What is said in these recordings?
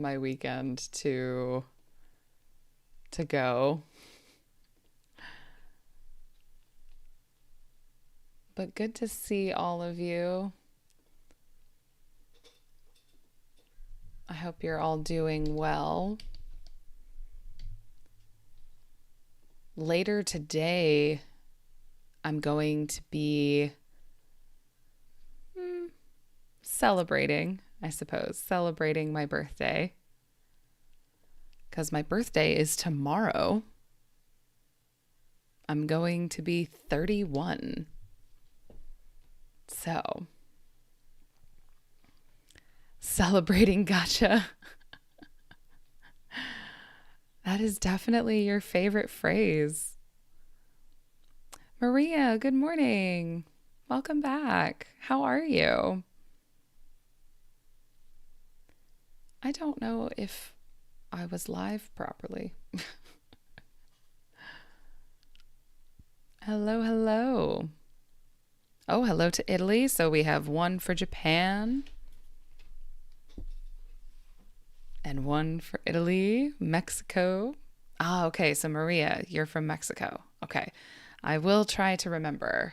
my weekend to go. But good to see all of you. I hope you're all doing well. Later today, I'm going to be celebrating, I suppose, celebrating my birthday. Because my birthday is tomorrow. I'm going to be 31. So, celebrating gotcha. That is definitely your favorite phrase. Maria, good morning. Welcome back. How are you? I don't know if I was live properly. Hello, hello. Oh, hello to Italy. So we have one for Japan and one for Italy, Mexico. Ah, okay. So Maria, you're from Mexico. Okay. I will try to remember.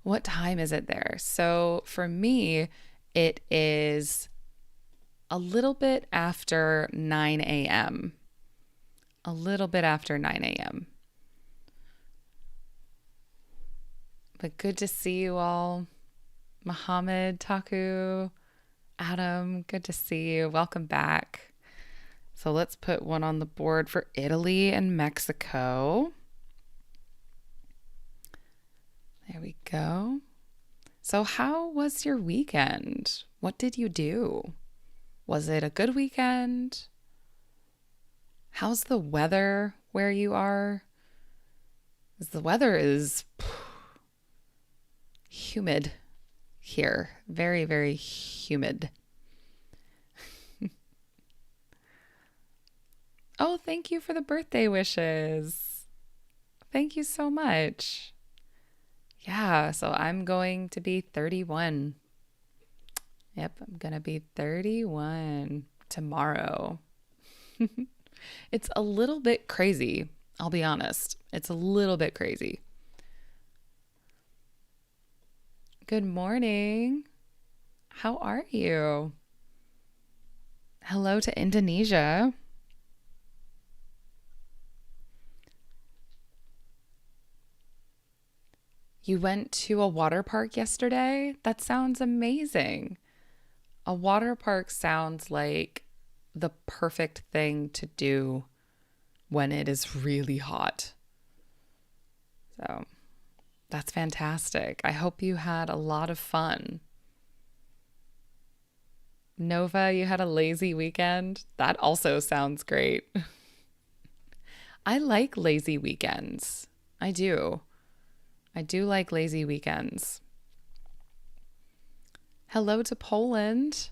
What time is it there? So for me, it is a little bit after 9 a.m. A little bit after 9 a.m. But good to see you all. Mohammed, Taku, Adam, good to see you. Welcome back. So let's put one on the board for Italy and Mexico. There we go. So how was your weekend? What did you do? Was it a good weekend? How's the weather where you are? The weather is humid here. Very, very humid. Oh, thank you for the birthday wishes. Thank you so much. Yeah, so I'm going to be 31. Yep, I'm going to be 31 tomorrow. It's a little bit crazy, I'll be honest. It's a little bit crazy. Good morning. How are you? Hello to Indonesia. You went to a water park yesterday? That sounds amazing. A water park sounds like the perfect thing to do when it is really hot. So that's fantastic. I hope you had a lot of fun. Nova, you had a lazy weekend? That also sounds great. I like lazy weekends. I do. I do like lazy weekends. Hello to Poland.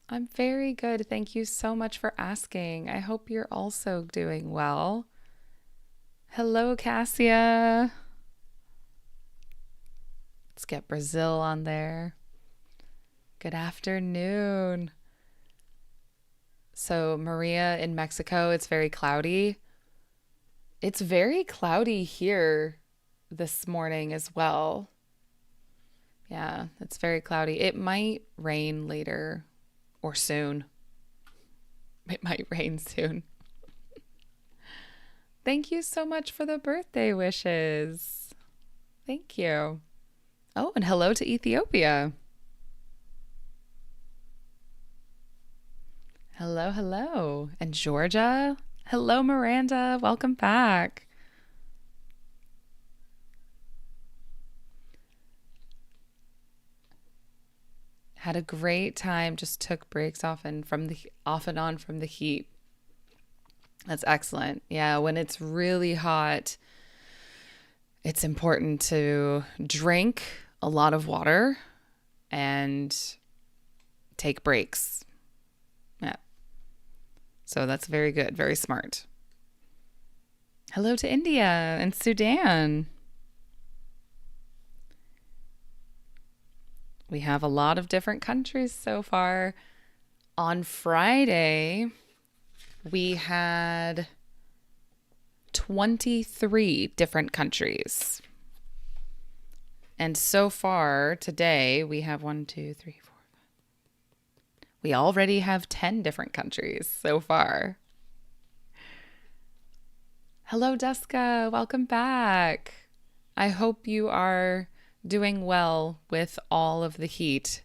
I'm very good. Thank you so much for asking. I hope you're also doing well. Hello, Cassia. Let's get Brazil on there. Good afternoon. So, Maria, in Mexico, it's very cloudy. It's very cloudy here this morning as well. Yeah, it's very cloudy. It might rain later or soon. It might rain soon. Thank you so much for the birthday wishes. Thank you. Oh, and hello to Ethiopia. Hello, hello. And Georgia. Hello, Miranda. Welcome back. Had a great time. Just took breaks off and on from the heat. That's excellent. Yeah, when it's really hot, it's important to drink a lot of water and take breaks. Yeah. So that's very good, very smart. Hello to India and Sudan. We have a lot of different countries so far. On Friday, we had 23 different countries. And so far today, we have 1, 2, 3, 4. We already have 10 different countries so far. Hello, Duska. Welcome back. I hope you are doing well with all of the heat.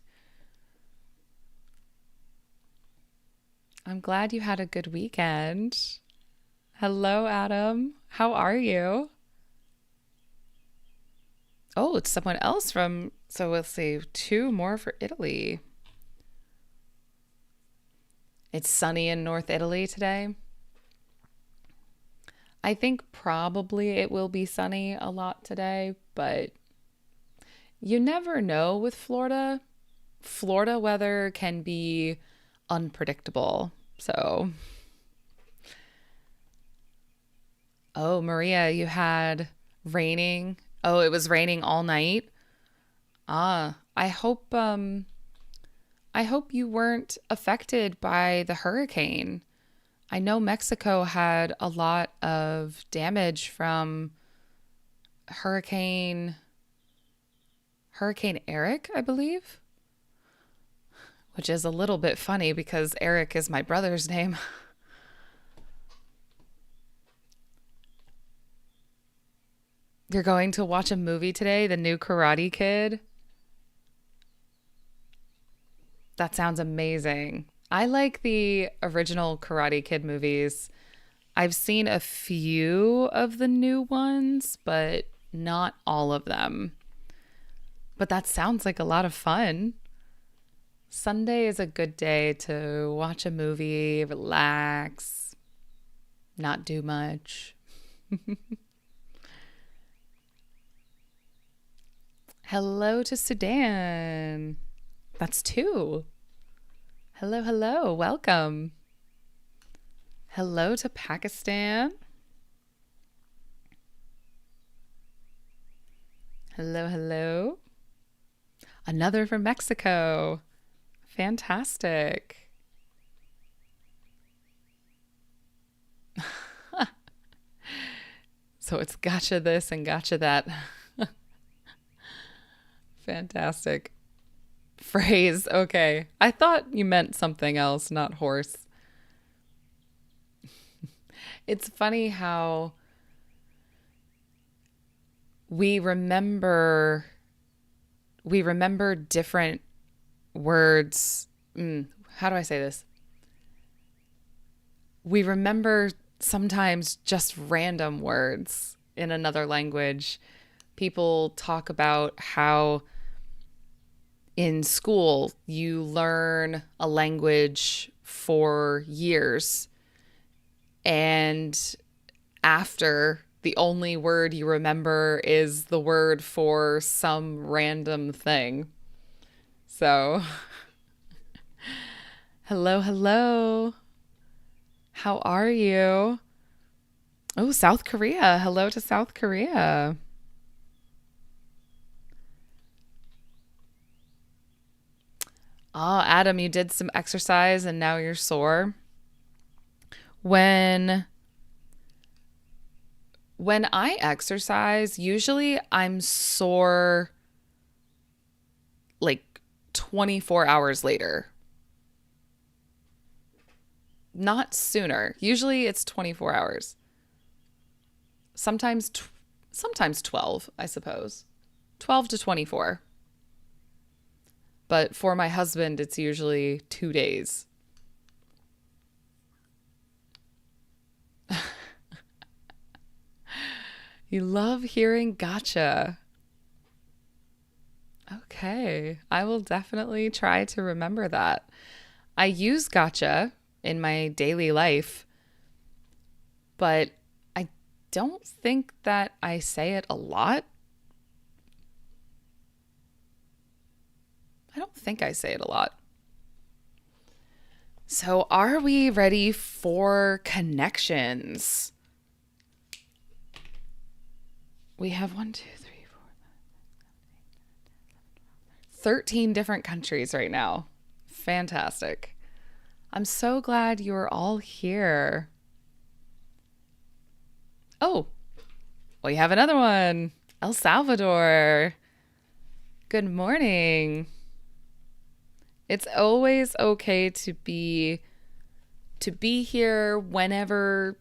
I'm glad you had a good weekend. Hello, Adam. How are you? Oh, it's someone else from, so we'll see, 2 more for Italy. It's sunny in North Italy today. I think probably it will be sunny a lot today, but you never know with Florida. Florida weather can be unpredictable. So, oh, Maria, you had raining. Oh, it was raining all night. Ah, I hope you weren't affected by the hurricane. I know Mexico had a lot of damage from Hurricane Eric, I believe, which is a little bit funny because Eric is my brother's name. You're going to watch a movie today, the new Karate Kid? That sounds amazing. I like the original Karate Kid movies. I've seen a few of the new ones, but not all of them. But that sounds like a lot of fun. Sunday is a good day to watch a movie, relax, not do much. Hello to Sudan. That's 2. Hello, hello. Welcome. Hello to Pakistan. Hello, hello. Another from Mexico. Fantastic. So it's gotcha this and gotcha that. Fantastic. Phrase. Okay. I thought you meant something else, not horse. It's funny how we remember different words. How do I say this? We remember sometimes just random words in another language. People talk about how in school you learn a language for years, and after, the only word you remember is the word for some random thing. So, hello, hello. How are you? Oh, South Korea. Hello to South Korea. Oh, Adam, you did some exercise and now you're sore. When when I exercise, usually I'm sore like 24 hours later. Not sooner. Usually it's 24 hours. Sometimes sometimes 12, I suppose. 12 to 24. But for my husband, it's usually 2 days. You love hearing gotcha. Okay. I will definitely try to remember that. I use gotcha in my daily life, but I don't think that I say it a lot. I don't think I say it a lot. So, are we ready for connections? We have 1, 2, 3, 4, 13 different countries right now. Fantastic. I'm so glad you're all here. Oh, we have another one. El Salvador. Good morning. It's always okay to be here whenever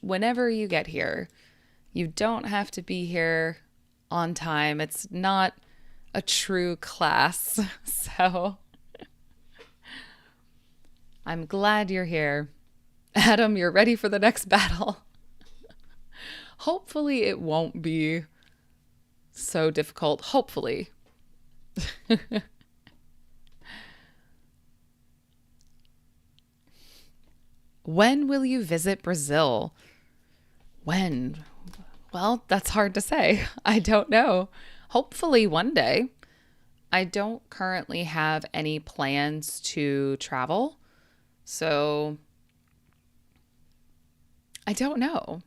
you get here. You don't have to be here on time. It's not a true class. So I'm glad you're here. Adam, you're ready for the next battle. Hopefully it won't be so difficult. Hopefully. When will you visit Brazil? When? Well, that's hard to say. I don't know. Hopefully one day. I don't currently have any plans to travel, so I don't know.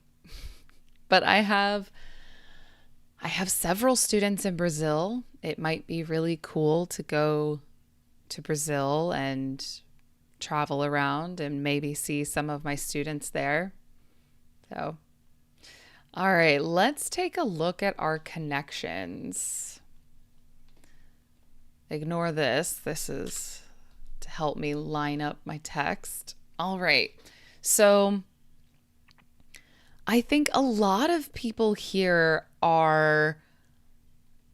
But I have several students in Brazil. It might be really cool to go to Brazil and travel around and maybe see some of my students there. So, all right, let's take a look at our connections. Ignore this. This is to help me line up my text. All right. So I think a lot of people here are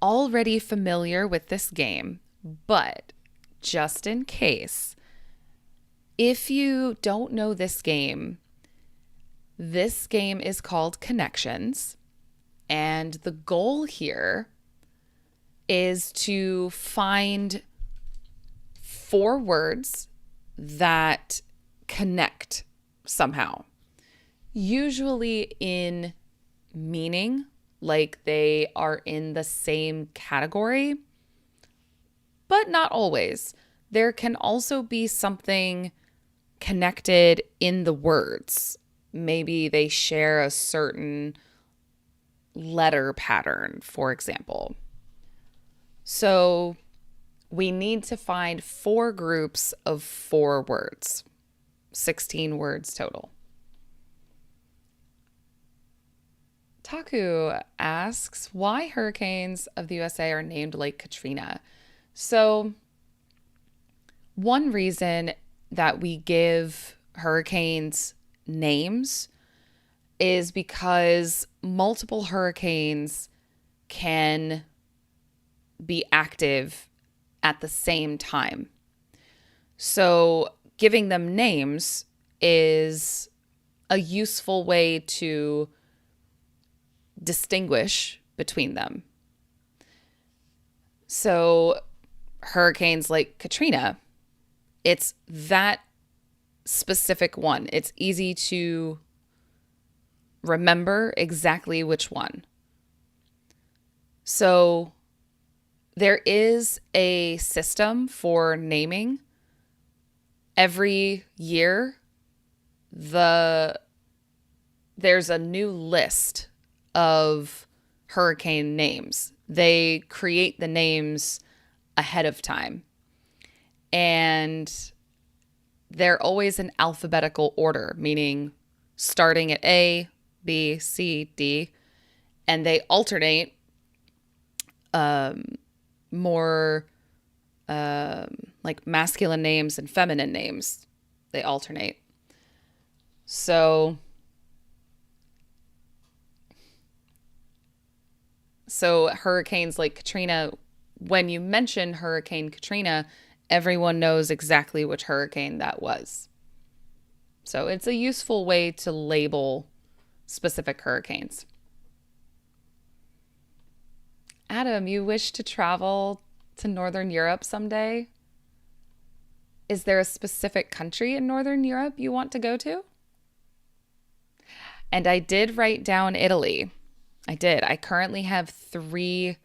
already familiar with this game, but just in case, if you don't know this game is called Connections, and the goal here is to find 4 words that connect somehow, usually in meaning, like they are in the same category, but not always. There can also be something connected in the words. Maybe they share a certain letter pattern, for example. So we need to find 4 groups of 4 words, 16 words total. Taku asks, why hurricanes of the USA are named like Katrina? So one reason that we give hurricanes names is because multiple hurricanes can be active at the same time. So giving them names is a useful way to distinguish between them. So hurricanes like Katrina, it's that specific one. It's easy to remember exactly which one. So there is a system for naming. Every year, there's a new list of hurricane names. They create the names ahead of time. And they're always in alphabetical order, meaning starting at A, B, C, D, and they alternate more like masculine names and feminine names. They alternate. So hurricanes like Katrina, when you mention Hurricane Katrina, everyone knows exactly which hurricane that was. So it's a useful way to label specific hurricanes. Adam, you wish to travel to Northern Europe someday? Is there a specific country in Northern Europe you want to go to? And I did write down Italy. I did. I currently have 3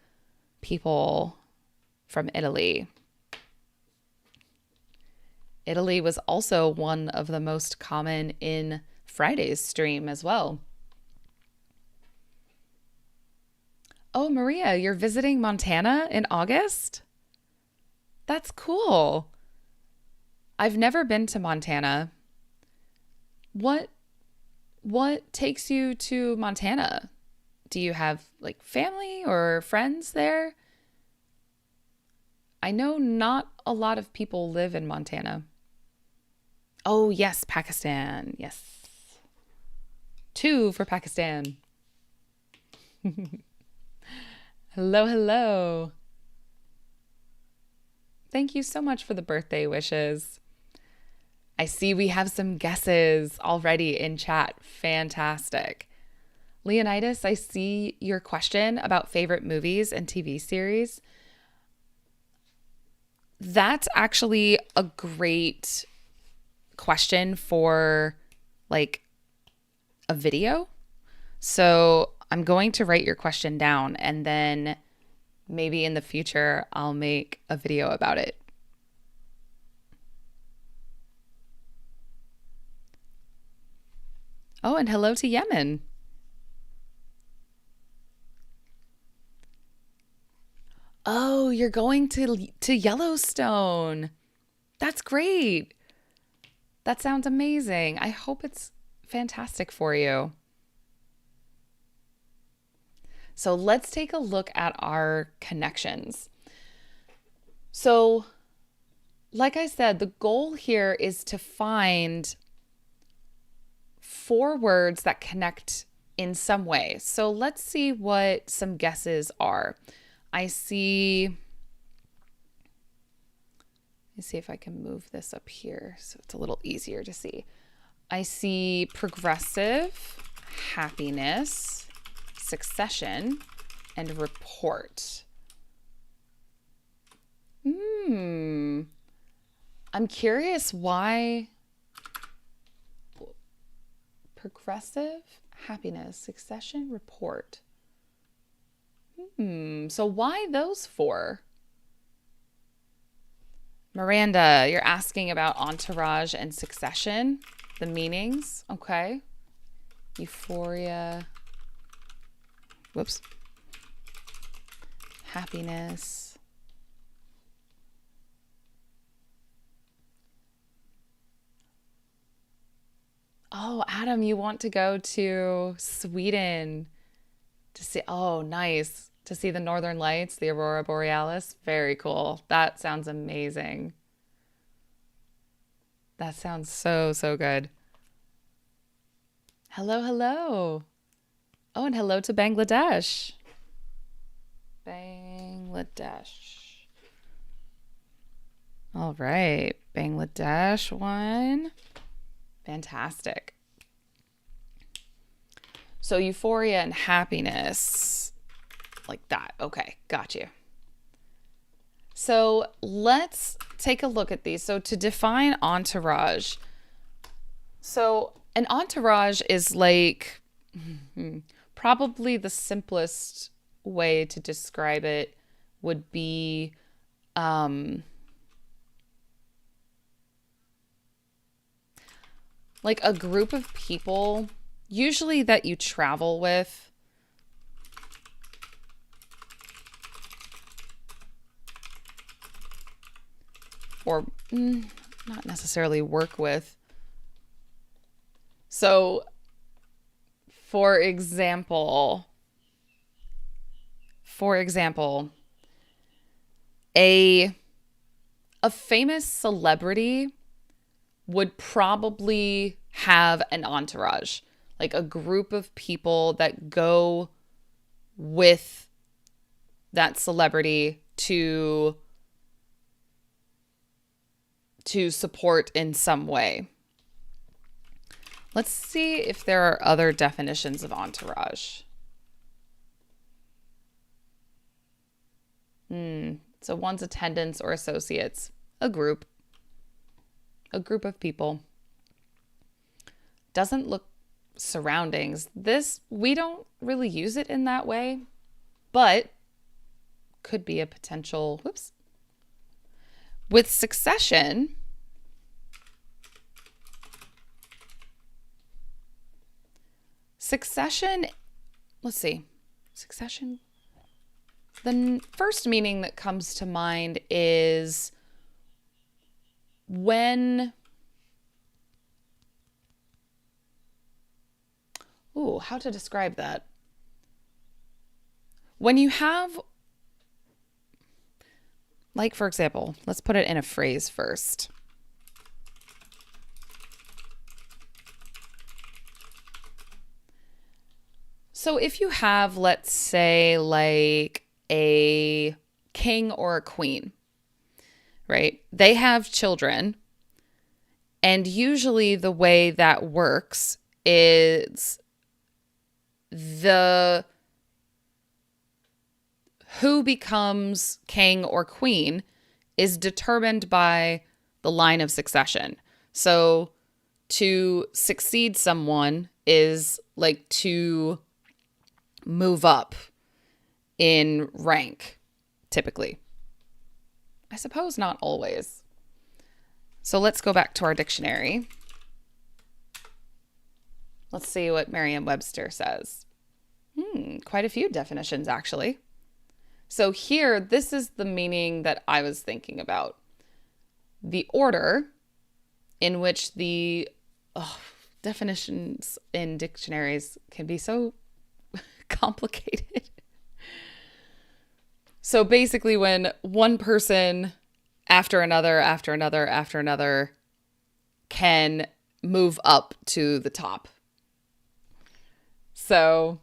people from Italy. Italy was also one of the most common in Friday's stream as well. Oh, Maria, you're visiting Montana in August? That's cool. I've never been to Montana. What what takes you to Montana? Do you have like family or friends there? I know not a lot of people live in Montana. Oh, yes, Pakistan. Yes. Two for Pakistan. Hello, hello. Thank you so much for the birthday wishes. I see we have some guesses already in chat. Fantastic. Leonidas, I see your question about favorite movies and TV series. That's actually a great question for like a video. So I'm going to write your question down and then maybe in the future I'll make a video about it. Oh, and hello to Yemen. Oh, you're going to Yellowstone. That's great. That sounds amazing. I hope it's fantastic for you. So let's take a look at our connections. So, like I said, the goal here is to find 4 words that connect in some way. So let's see what some guesses are. I see, let me see if I can move this up here so it's a little easier to see. I see progressive, happiness, succession, and report. I'm curious why progressive, happiness, succession, report. So why those 4? Miranda, you're asking about entourage and succession, the meanings. Okay. Euphoria. Whoops. Happiness. Oh, Adam, you want to go to Sweden to see, oh, nice. To see the Northern Lights, the Aurora Borealis. Very cool. That sounds amazing. That sounds so, so good. Hello, hello. Oh, and hello to Bangladesh. Bangladesh. All right. Bangladesh one. Fantastic. So euphoria and happiness, like that. Okay, got you. So let's take a look at these. So to define entourage, so an entourage is like probably the simplest way to describe it would be like a group of people, usually that you travel with. Or not necessarily work with. So, for example, a famous celebrity would probably have an entourage, like a group of people that go with that celebrity to support in some way. Let's see if there are other definitions of entourage. So one's attendants or associates, a group of people. Doesn't look surroundings. This, we don't really use it in that way, but could be a potential, whoops. With succession, let's see. Succession, The first meaning that comes to mind is when, how to describe that? When you have, like, for example, let's put it in a phrase first. So if you have, let's say, like a king or a queen, right? They have children. And usually the way that works is who becomes king or queen is determined by the line of succession. So to succeed someone is like to move up in rank, typically. I suppose not always. So let's go back to our dictionary. Let's see what Merriam-Webster says. Quite a few definitions, actually. So here, this is the meaning that I was thinking about. The order in which the definitions in dictionaries can be so complicated. So basically when one person after another can move up to the top. So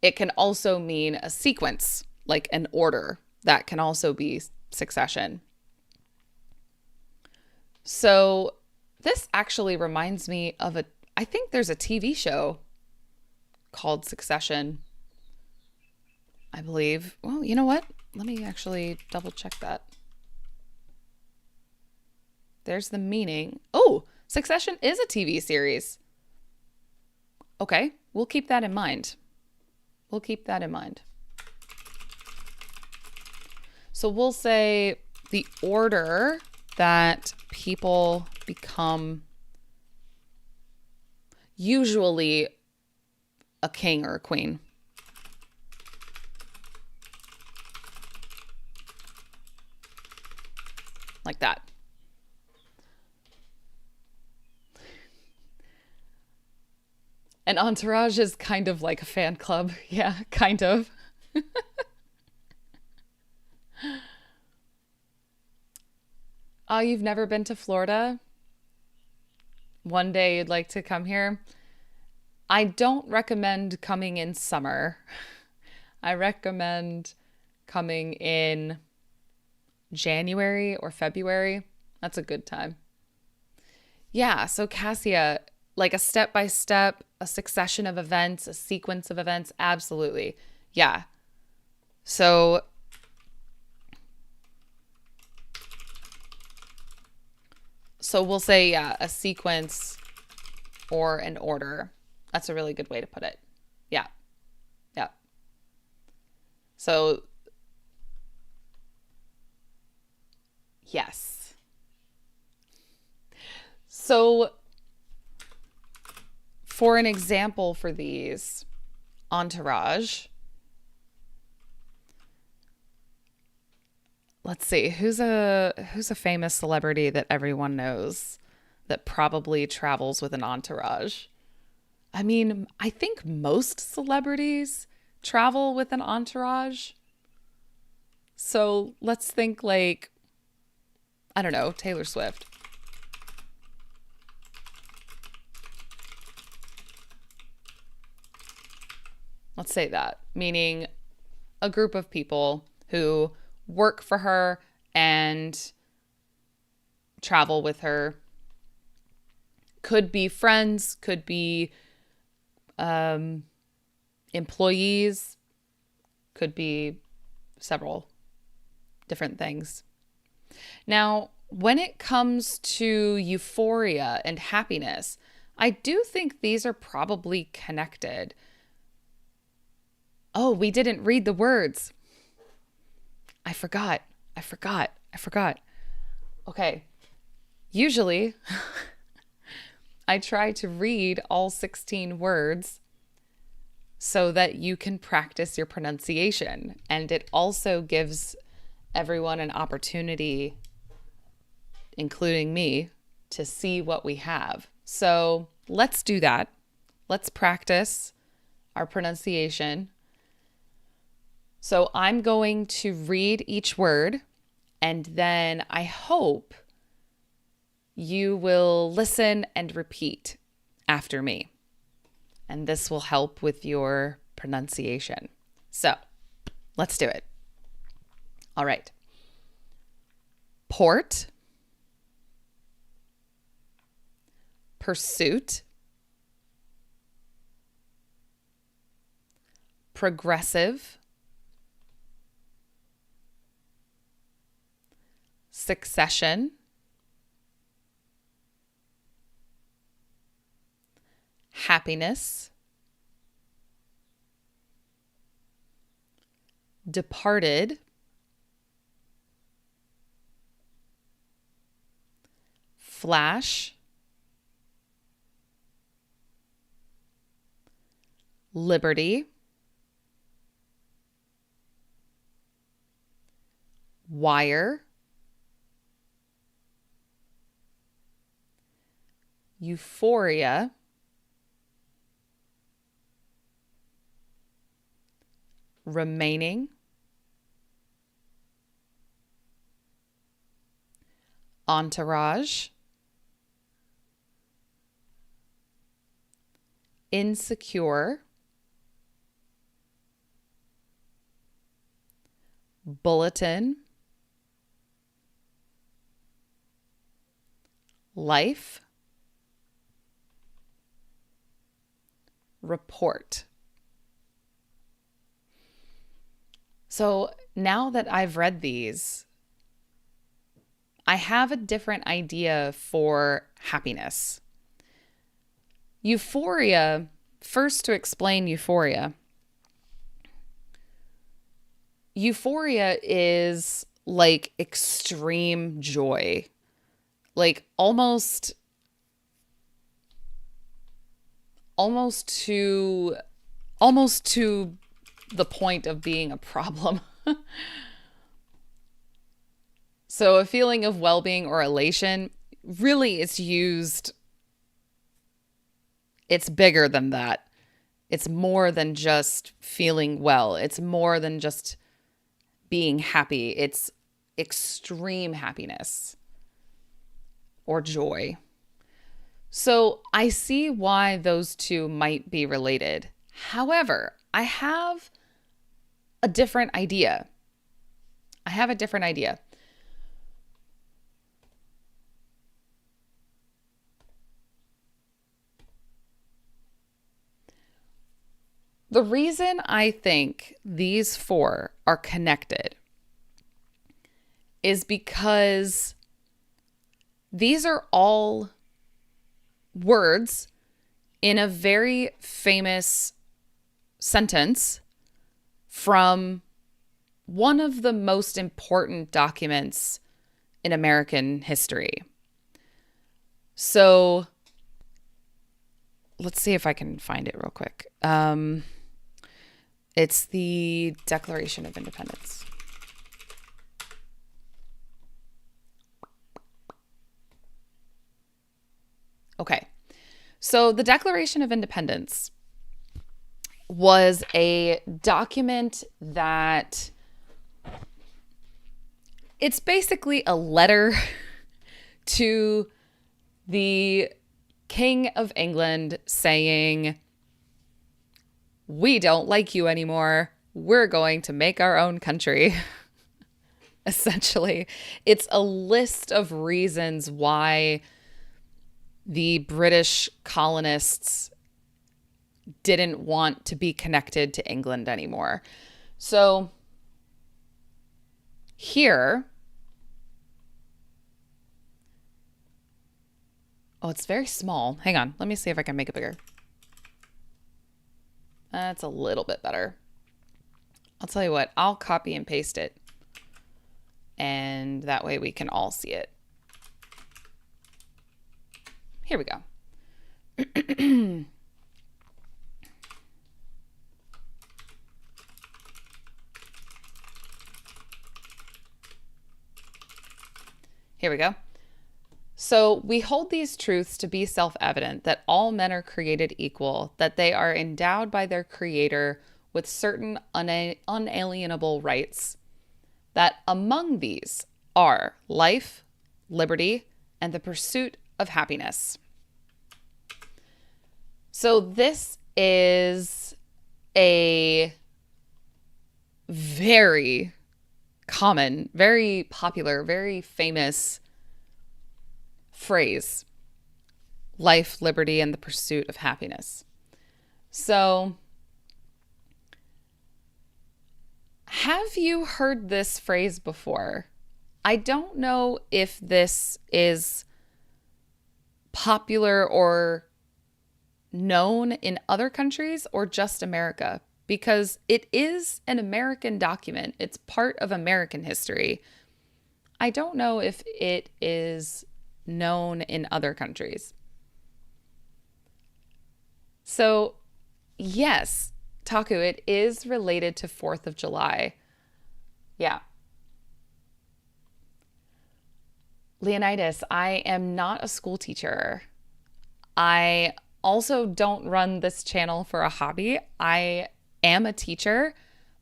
it can also mean a sequence, like an order. That can also be succession. So this actually reminds me of I think there's a TV show called Succession, I believe. Well, you know what? Let me actually double check that. There's the meaning. Oh, Succession is a TV series. Okay, we'll keep that in mind. We'll keep that in mind. So we'll say the order that people become usually a king or a queen. Like that. An entourage is kind of like a fan club. Yeah, kind of. Oh, you've never been to Florida? One day you'd like to come here? I don't recommend coming in summer. I recommend coming in January or February. That's a good time. Yeah, so Cassia, like a step-by-step, a succession of events, a sequence of events, absolutely. Yeah. So we'll say, yeah, a sequence or an order. That's a really good way to put it. Yeah. Yeah. So, yes. So, for an example for these, entourage. Let's see, who's a famous celebrity that everyone knows that probably travels with an entourage? I mean, I think most celebrities travel with an entourage. So let's think like, I don't know, Taylor Swift. Let's say that, meaning a group of people who work for her and travel with her. Could be friends, could be employees, could be several different things. Now, when it comes to euphoria and happiness, I do think these are probably connected. Oh, we didn't read the words. I forgot. Okay. Usually, I try to read all 16 words so that you can practice your pronunciation. And it also gives everyone an opportunity, including me, to see what we have. So let's do that. Let's practice our pronunciation. So I'm going to read each word, and then I hope you will listen and repeat after me. And this will help with your pronunciation. So let's do it. All right. Port, pursuit, progressive, succession, happiness, departed, flash, liberty, wire, euphoria, remaining, entourage, insecure, bulletin, life, report. So now that I've read these, I have a different idea for happiness. Euphoria, first to explain euphoria. Euphoria is like extreme joy, like almost to the point of being a problem. So a feeling of well-being or elation, really it's bigger than that. It's more than just feeling well. It's more than just being happy. It's extreme happiness or joy. So I see why those two might be related. However, I have a different idea. The reason I think these four are connected is because these are all words in a very famous sentence from one of the most important documents in American history. So let's see if I can find it real quick. It's the Declaration of Independence. Okay. So the Declaration of Independence was a document that it's basically a letter to the King of England saying, we don't like you anymore. We're going to make our own country. Essentially, it's a list of reasons why the British colonists didn't want to be connected to England anymore. So here, oh, it's very small. Hang on. Let me see if I can make it bigger. That's a little bit better. I'll tell you what, I'll copy and paste it. And that way we can all see it. Here we go. Here we go. So we hold these truths to be self-evident, that all men are created equal, that they are endowed by their creator with certain unalienable rights, that among these are life, liberty, and the pursuit of happiness. So this is a very common, very popular, very famous phrase: life, liberty, and the pursuit of happiness. So, have you heard this phrase before? I don't know if this is popular or known in other countries or just America, because it is an American document. It's part of American history. I don't know if it is known in other countries. So, yes, Taku, it is related to 4th of July. Yeah. Leonidas, I am not a school teacher. I also don't run this channel for a hobby. I am a teacher,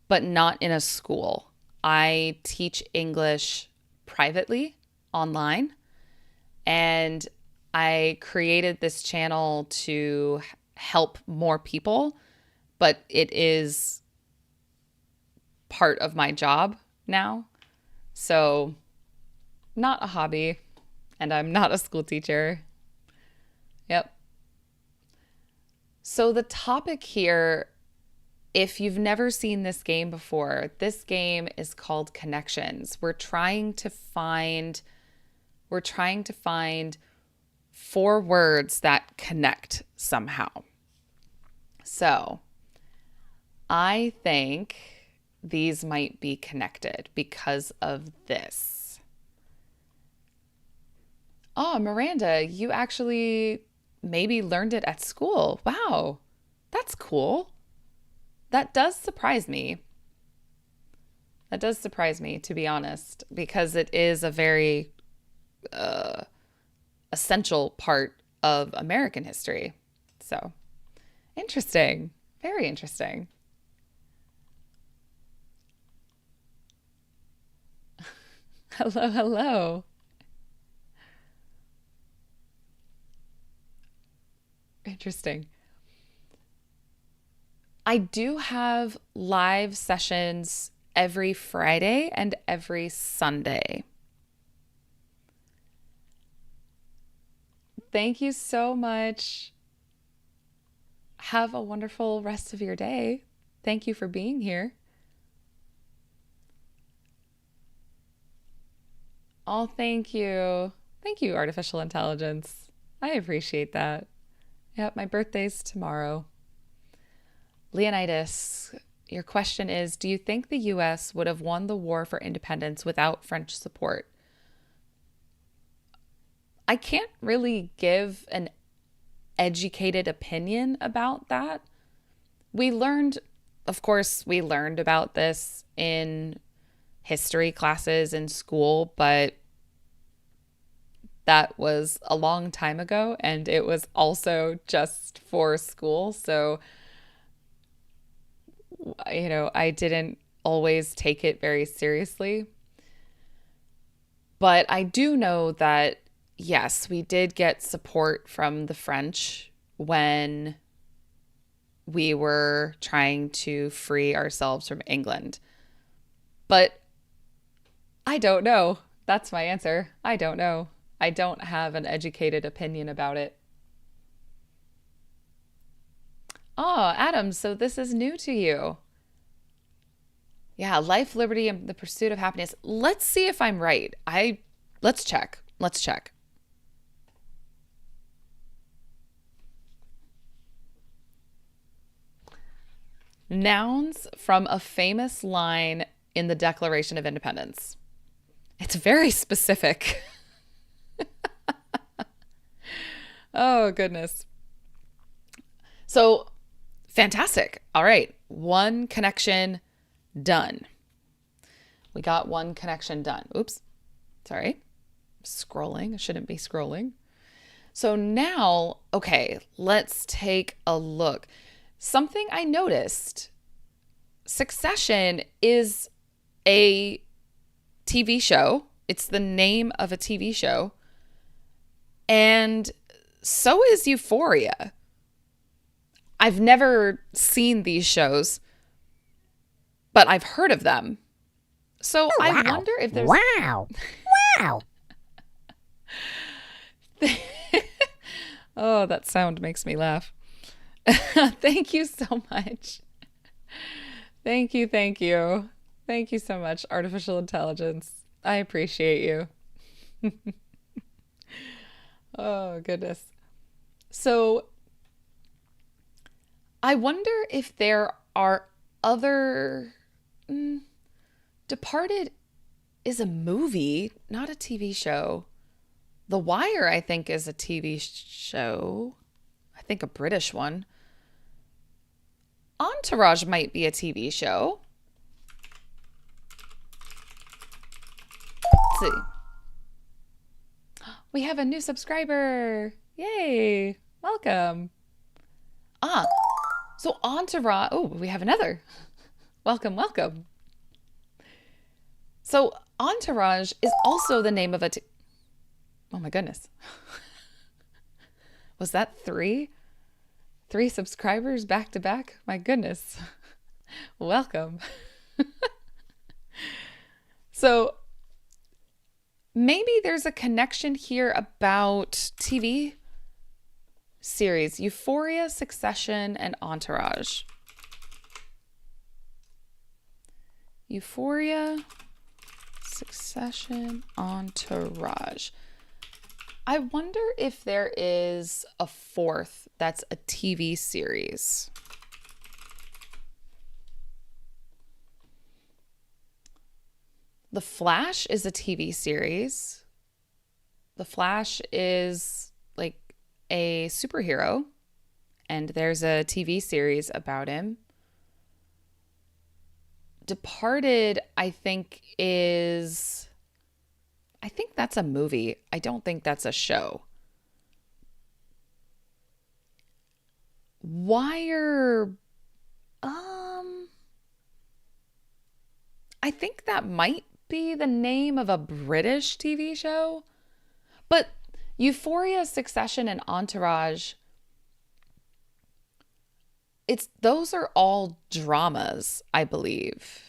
but not in a school. I teach English privately online, and I created this channel to help more people, but it is part of my job now. So, not a hobby, and I'm not a school teacher. Yep. So the topic here, if you've never seen this game before, this game is called Connections. We're trying to find 4 words that connect somehow. So I think these might be connected because of this. Oh, Miranda, you actually maybe learned it at school. Wow, that's cool. That does surprise me. That does surprise me, to be honest, because it is a very essential part of American history. So, interesting. Very interesting. Hello, hello. Interesting. I do have live sessions every Friday and every Sunday. Thank you so much. Have a wonderful rest of your day. Thank you for being here. Oh, thank you. Thank you, artificial intelligence. I appreciate that. Yep, my birthday's tomorrow. Leonidas, your question is, do you think the US would have won the war for independence without French support? I can't really give an educated opinion about that. Of course, we learned about this in history classes in school, but that was a long time ago, and it was also just for school. So, I didn't always take it very seriously. But I do know that, yes, we did get support from the French when we were trying to free ourselves from England. But I don't know. That's my answer. I don't know. I don't have an educated opinion about it. Oh, Adam, so this is new to you. Yeah, life, liberty, and the pursuit of happiness. Let's see if I'm right. Let's check. Let's check. Nouns from a famous line in the Declaration of Independence. It's very specific. Oh, goodness. So, fantastic. All right. One connection done. We got one connection done. Oops. Sorry. scrolling. I shouldn't be scrolling. So now, okay, let's take a look. Something I noticed. Succession is a TV show. It's the name of a TV show. And so is Euphoria. I've never seen these shows, but I've heard of them. So I wonder if there's... Wow. Wow. Oh, that sound makes me laugh. Thank you so much. Thank you. Thank you. Thank you so much, artificial intelligence. I appreciate you. Oh, goodness. So I wonder if there are other... Departed is a movie, not a TV show. The Wire, I think, is a TV show. I think a British one. Entourage might be a TV show. Let's see. We have a new subscriber. Yay. Welcome. So Entourage. Oh, we have another. Welcome, welcome. So Entourage is also the name of a... Oh my goodness. Was that three? 3 subscribers back to back? My goodness. Welcome. So maybe there's a connection here about TV series. Euphoria, Succession, and Entourage. Euphoria, Succession, Entourage. I wonder if there is a 4th that's a TV series. The Flash is a TV series. The Flash is like a superhero, and there's a TV series about him. Departed, I think that's a movie. I don't think that's a show. Wire, I think that might be the name of a British TV show. But Euphoria, Succession, and Entourage, those are all dramas, I believe.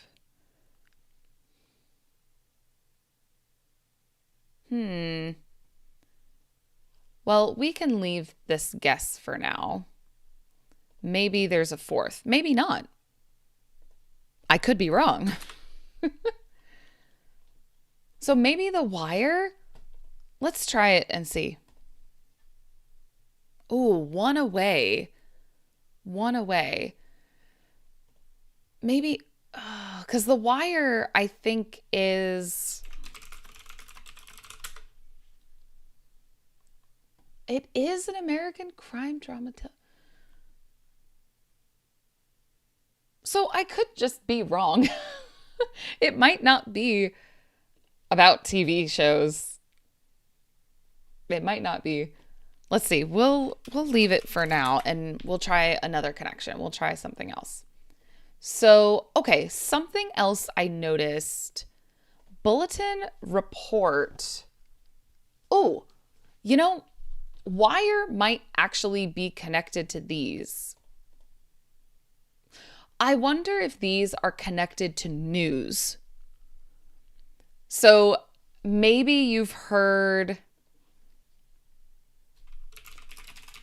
Well, we can leave this guess for now. Maybe there's a 4th. Maybe not. I could be wrong. So maybe The Wire? Let's try it and see. Ooh, one away. One away. Maybe, because The Wire, I think, is... It is an American crime drama. So I could just be wrong. It might not be about TV shows. It might not be. Let's see. We'll leave it for now, and we'll try another connection. We'll try something else. So, okay, something else I noticed. Bulletin report. Oh, Wire might actually be connected to these. I wonder if these are connected to news. So maybe you've heard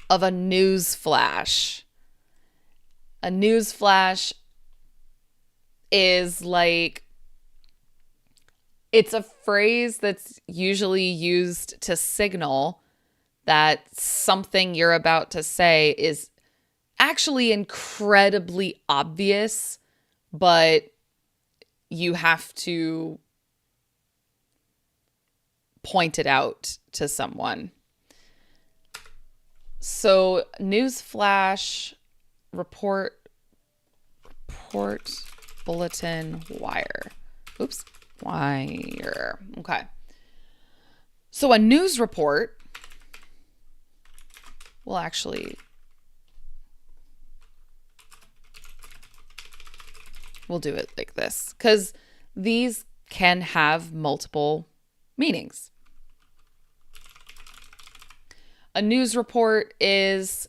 of a news flash. A news flash is like, it's a phrase that's usually used to signal that something you're about to say is actually incredibly obvious, but you have to point it out to someone. So newsflash, report, bulletin, wire. Oops, wire. Okay. So a news report will actually, we'll do it like this because these can have multiple meanings. A news report is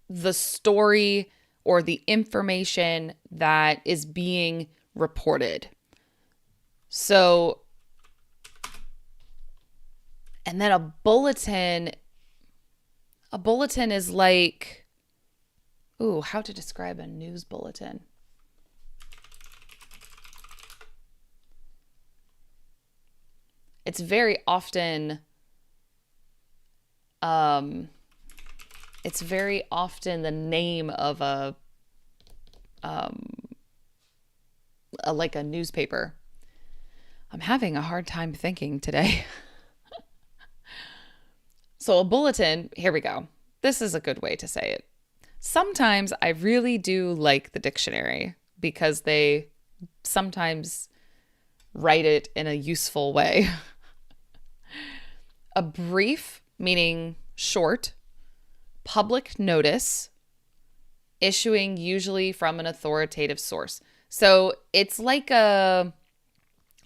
the story or the information that is being reported. So, and then a bulletin is like, ooh, how to describe a news bulletin? It's very often the name of like a newspaper. I'm having a hard time thinking today. So a bulletin, here we go. This is a good way to say it. Sometimes I really do like the dictionary because they sometimes write it in a useful way. A brief, meaning short, public notice, issuing usually from an authoritative source. So it's like an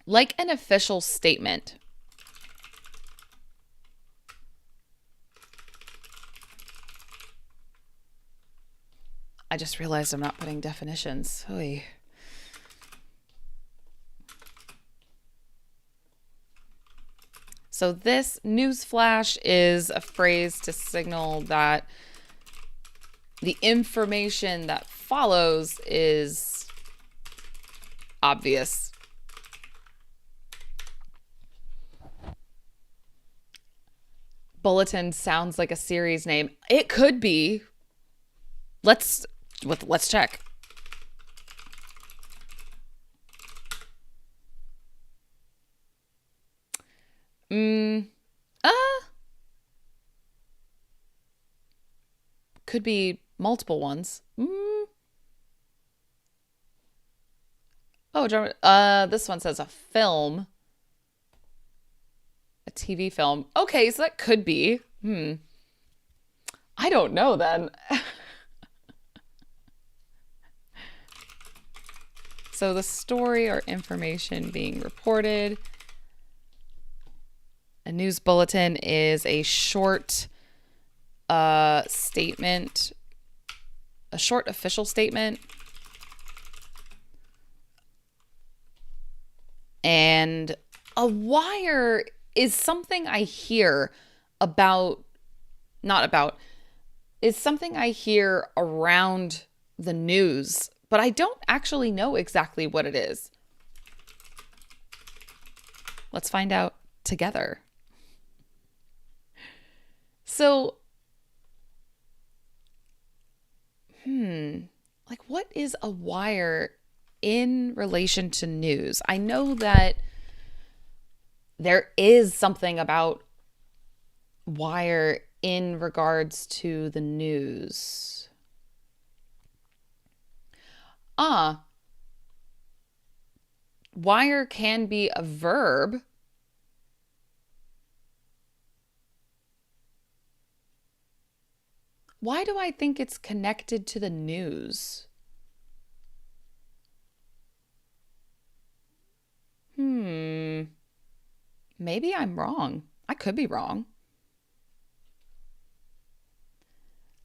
official statement. I just realized I'm not putting definitions. Oy. So this news flash is a phrase to signal that the information that follows is obvious. Bulletin sounds like a series name. It could be. Let's check. Could be multiple ones. Oh, this one says a film. A TV film. Okay, so that could be. I don't know then. So the story or information being reported. A news bulletin is a short statement, a short official statement. And a wire is something I hear about, not about, is something I hear around the news, but I don't actually know exactly what it is. Let's find out together. So, like what is a wire in relation to news? I know that there is something about wire in regards to the news. Wire can be a verb. Why do I think it's connected to the news? Maybe I'm wrong. I could be wrong.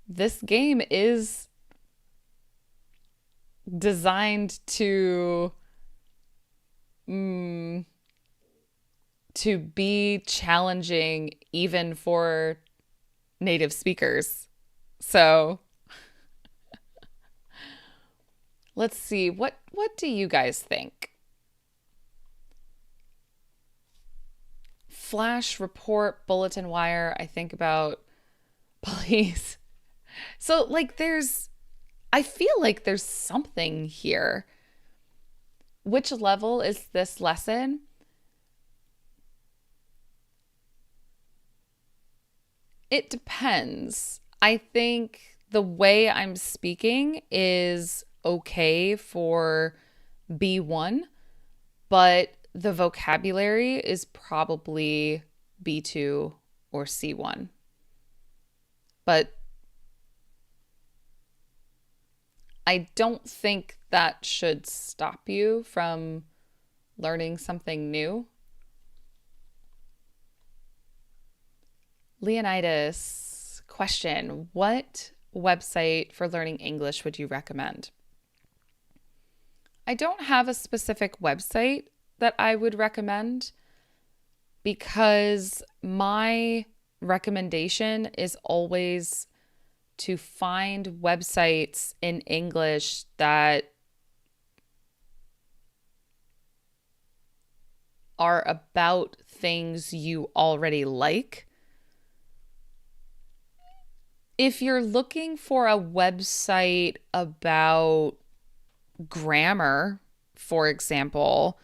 This game is designed to be challenging even for native speakers. So let's see. What do you guys think? Flash, report, bulletin, wire. I think about police. So like I feel like there's something here. Which level is this lesson? It depends. I think the way I'm speaking is okay for B1, but the vocabulary is probably B2, or C1. But I don't think that should stop you from learning something new. Leonidas, question: what website for learning English would you recommend? I don't have a specific website that I would recommend because my recommendation is always to find websites in English that are about things you already like. If you're looking for a website about grammar, for example,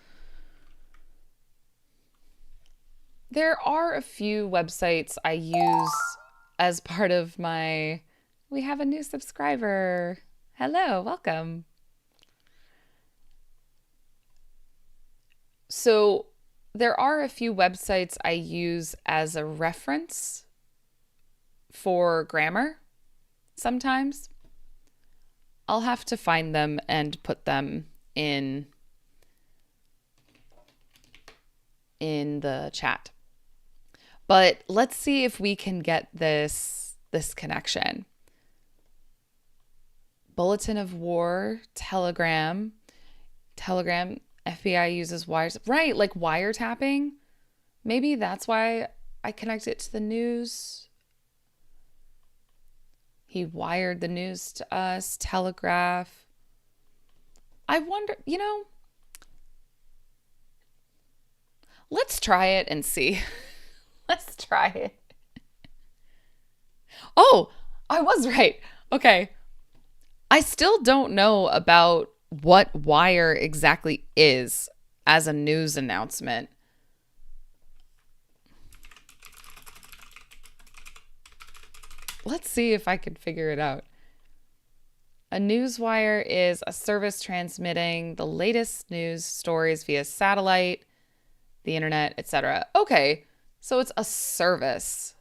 there are a few websites I use as part of my... We have a new subscriber. Hello, welcome. So there are a few websites I use as a reference for grammar sometimes. I'll have to find them and put them in the chat. But let's see if we can get this connection. Bulletin of War, Telegram, FBI uses wires. Right, like wiretapping. Maybe that's why I connect it to the news. He wired the news to us, Telegraph. I wonder, let's try it and see. Let's try it. Oh, I was right. Okay. I still don't know about what wire exactly is as a news announcement. Let's see if I can figure it out. A newswire is a service transmitting the latest news stories via satellite, the internet, etc. Okay, so it's a service.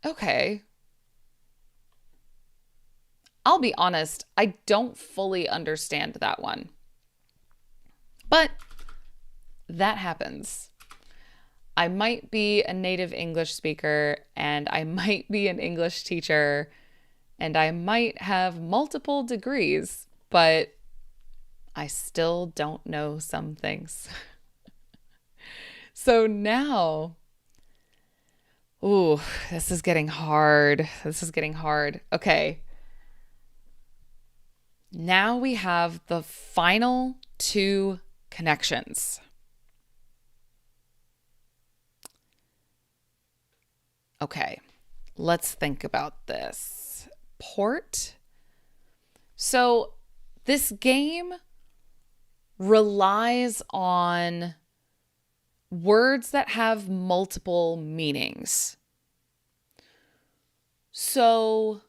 Okay. I'll be honest, I don't fully understand that one. But that happens. I might be a native English speaker, and I might be an English teacher, and I might have multiple degrees, but I still don't know some things. So now, ooh, this is getting hard. Okay. Now we have the final two connections. Okay, let's think about this. Port. So this game relies on words that have multiple meanings. So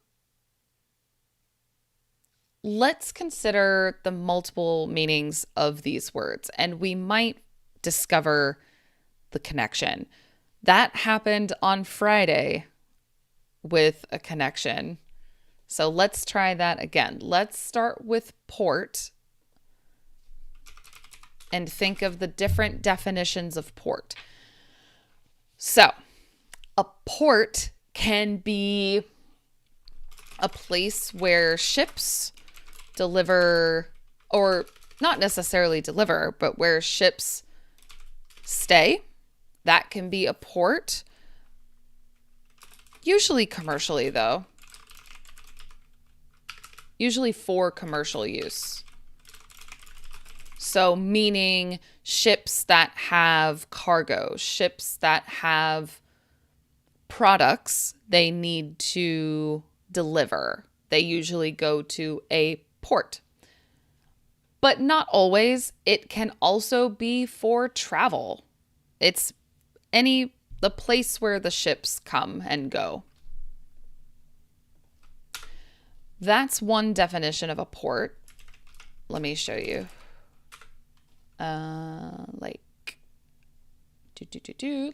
let's consider the multiple meanings of these words, and we might discover the connection. That happened on Friday with a connection. So let's try that again. Let's start with port and think of the different definitions of port. So a port can be a place where ships deliver, or not necessarily deliver, but where ships stay. That can be a port. Usually commercially, though. Usually for commercial use. So meaning ships that have cargo, ships that have products they need to deliver. They usually go to a port. But not always. It can also be for travel. It's the place where the ships come and go. That's one definition of a port. Let me show you.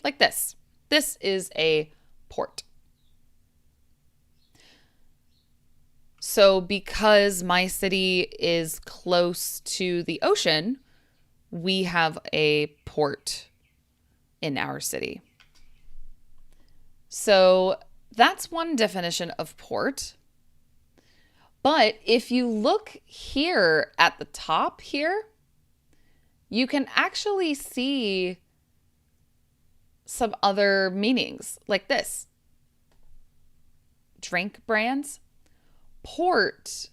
like this. This is a port. So because my city is close to the ocean, we have a port in our city. So that's one definition of port. But if you look here at the top here, you can actually see some other meanings like this. Drink brands. Port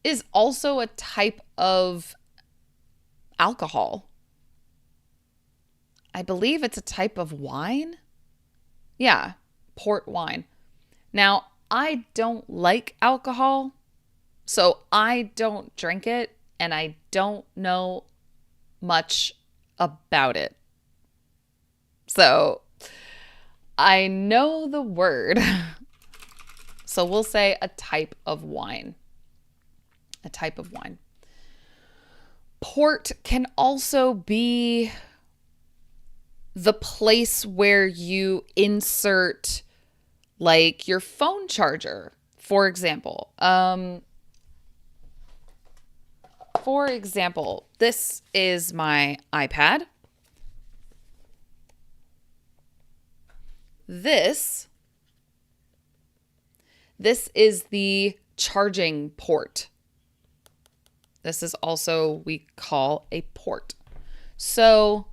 is also a type of alcohol. I believe it's a type of wine. Yeah, port wine. Now, I don't like alcohol, so I don't drink it, and I don't know much about it. So I know the word. So we'll say a type of wine. A type of wine. Port can also be the place where you insert like your phone charger, for example. This is my iPad. This is the charging port. This is also we call a port. So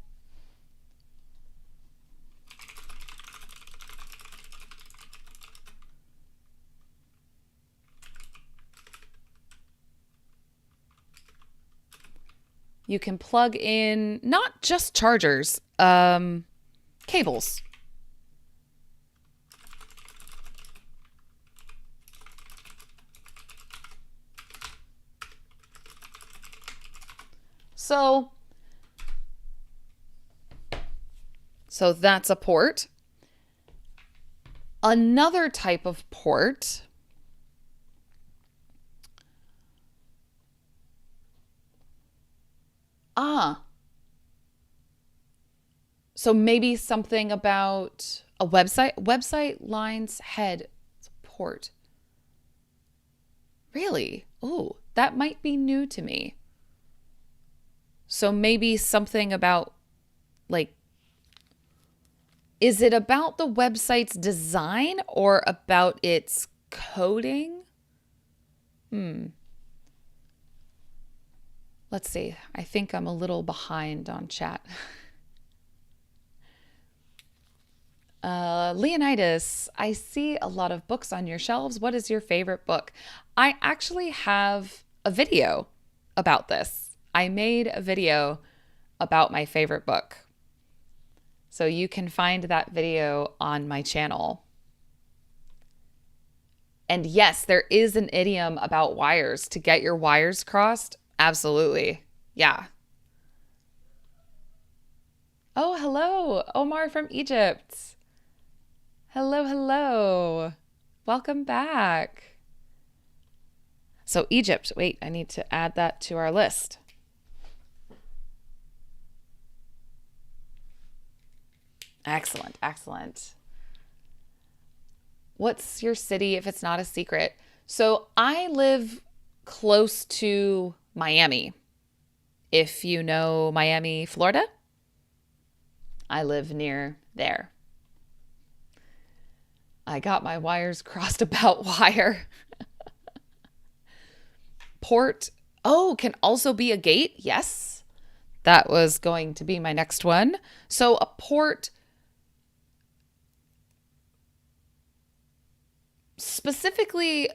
you can plug in not just chargers, cables. So that's a port. Another type of port so maybe something about a website. Website lines head port. Really? Oh, that might be new to me. So maybe something about like, is it about the website's design or about its coding? Let's see. I think I'm a little behind on chat. Leonidas, I see a lot of books on your shelves. What is your favorite book? I actually have a video about this. I made a video about my favorite book. So you can find that video on my channel. And yes, there is an idiom about wires. To get your wires crossed? Absolutely. Yeah. Oh, hello. Omar from Egypt. Hello, hello. Welcome back. So Egypt, wait, I need to add that to our list. Excellent, excellent. What's your city if it's not a secret? So I live close to Miami. If you know Miami, Florida, I live near there. I got my wires crossed about wire. Port, can also be a gate. Yes, that was going to be my next one. So a port specifically,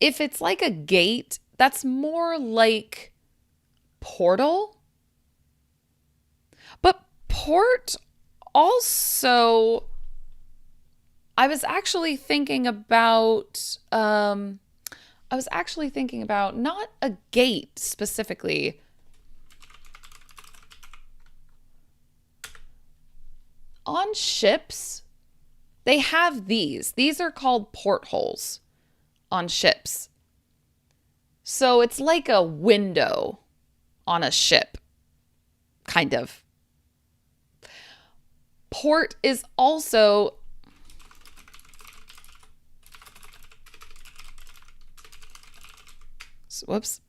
if it's like a gate, that's more like portal. But port also, I was actually thinking about not a gate specifically. On ships, they have these. These are called portholes on ships. So it's like a window on a ship. kind of. Port is also... Whoops.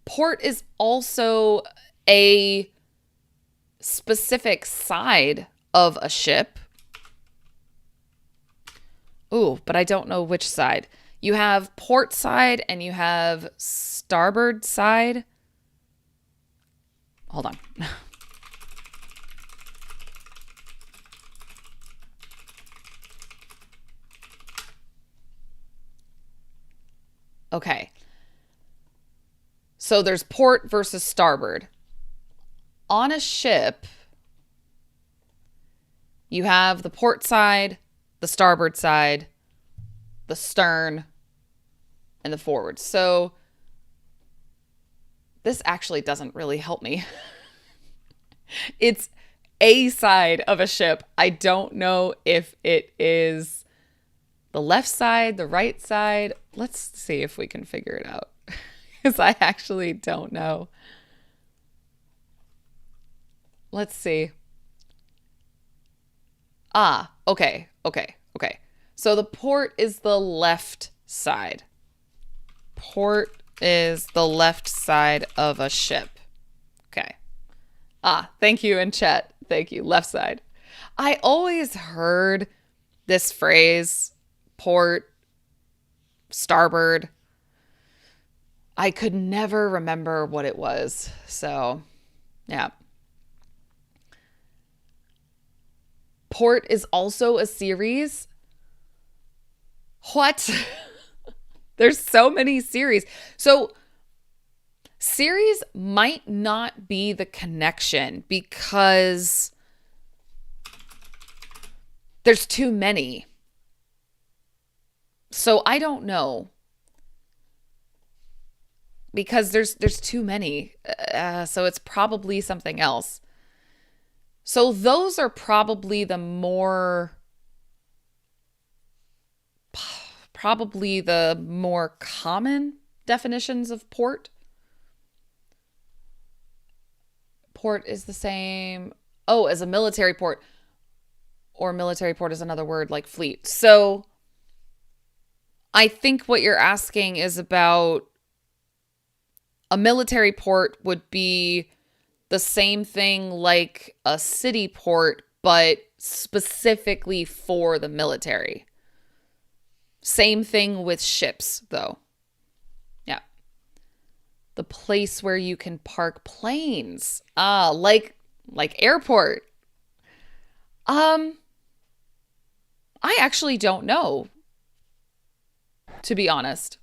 Port is also a specific side of a ship. Ooh, but I don't know which side. You have port side and you have starboard side. Hold on. Okay. So there's port versus starboard. On a ship, you have the port side, the starboard side, the stern, and the forward. So this actually doesn't really help me. It's a side of a ship. I don't know if it is the left side, the right side. Let's see if we can figure it out. Because I actually don't know. Let's see. Ah, okay. So the port is the left side. Port is the left side of a ship. Okay. Ah, thank you in chat. Thank you. Left side. I always heard this phrase, port, starboard. I could never remember what it was. So, yeah. Port is also a series. What? There's so many series. So, series might not be the connection because there's too many. So, I don't know. Because there's too many. So it's probably something else. So those are probably the more common definitions of port. Port is the same, as a military port, or military port is another word like fleet. So I think what you're asking is about a military port would be the same thing like a city port, but specifically for the military. Same thing with ships, though. Yeah. The place where you can park planes. Like airport. I actually don't know, to be honest.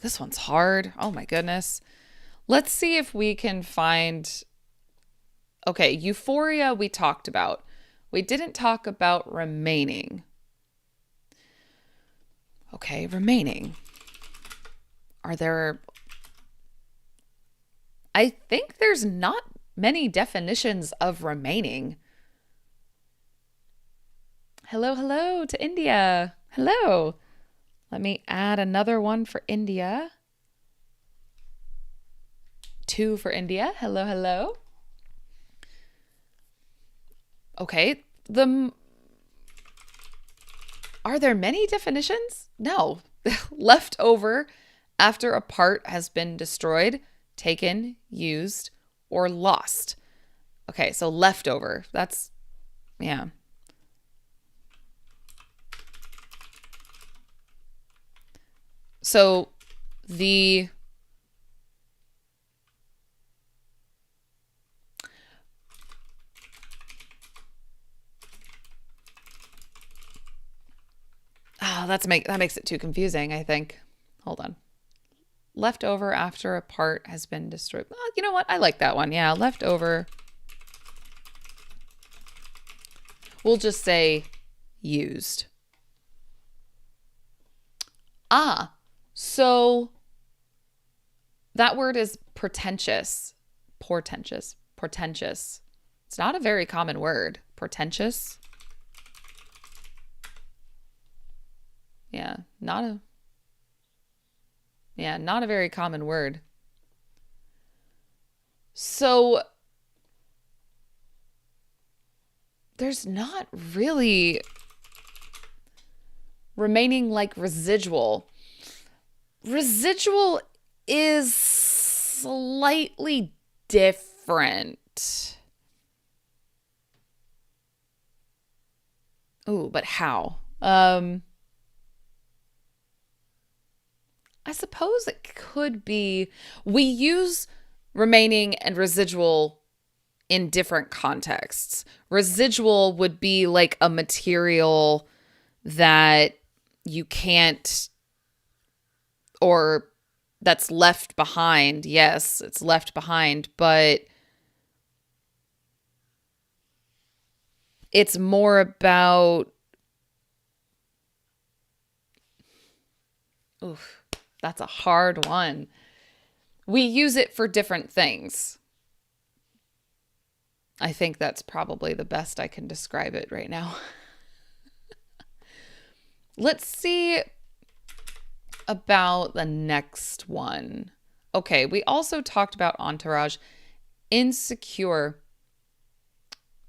This one's hard. Oh my goodness. Let's see if we can find... Okay, euphoria we talked about. We didn't talk about remaining. Okay, remaining. Are there... I think there's not many definitions of remaining. Hello to India. Hello. Let me add another one for India. 2 for India. Hello. Okay. Are there many definitions? No. Left over after a part has been destroyed, taken, used, or lost. Okay, so leftover. That's, yeah. So the... that makes it too confusing, I think. Hold on. Leftover after a part has been destroyed. Well, you know what? I like that one. Yeah, leftover. We'll just say used. So that word is portentous. Portentous. It's not a very common word. Portentous. Yeah, not a... Yeah, not a very common word. So there's not really remaining like residual. Residual is slightly different. Oh, but how? I suppose it could be we use remaining and residual in different contexts. Residual would be like a material that you can't, or that's left behind. Yes, it's left behind, but it's more about, oof, that's a hard one. We use it for different things. I think that's probably the best I can describe it right now. Let's see about the next one. Okay, we also talked about Entourage. Insecure.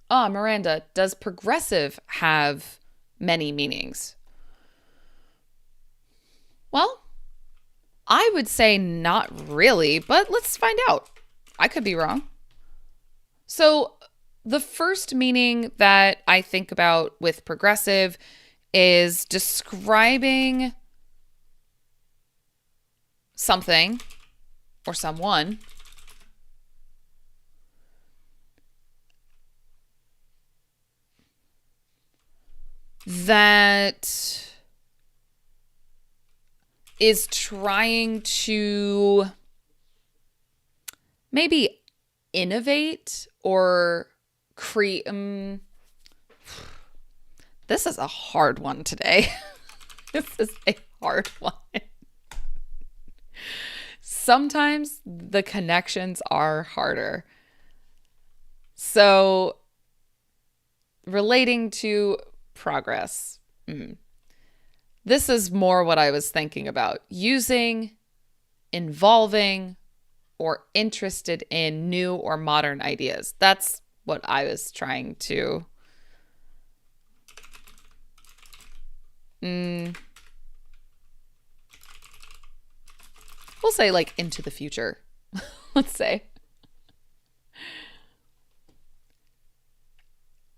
Ah, Miranda, does progressive have many meanings? Well, I would say not really, but let's find out. I could be wrong. So, the first meaning that I think about with progressive is describing something or someone that is trying to maybe innovate or create. This is a hard one today. This is a hard one. Sometimes the connections are harder. So, relating to progress. This is more what I was thinking about. Using, involving, or interested in new or modern ideas. That's what I was trying to. We'll say like into the future. Let's say.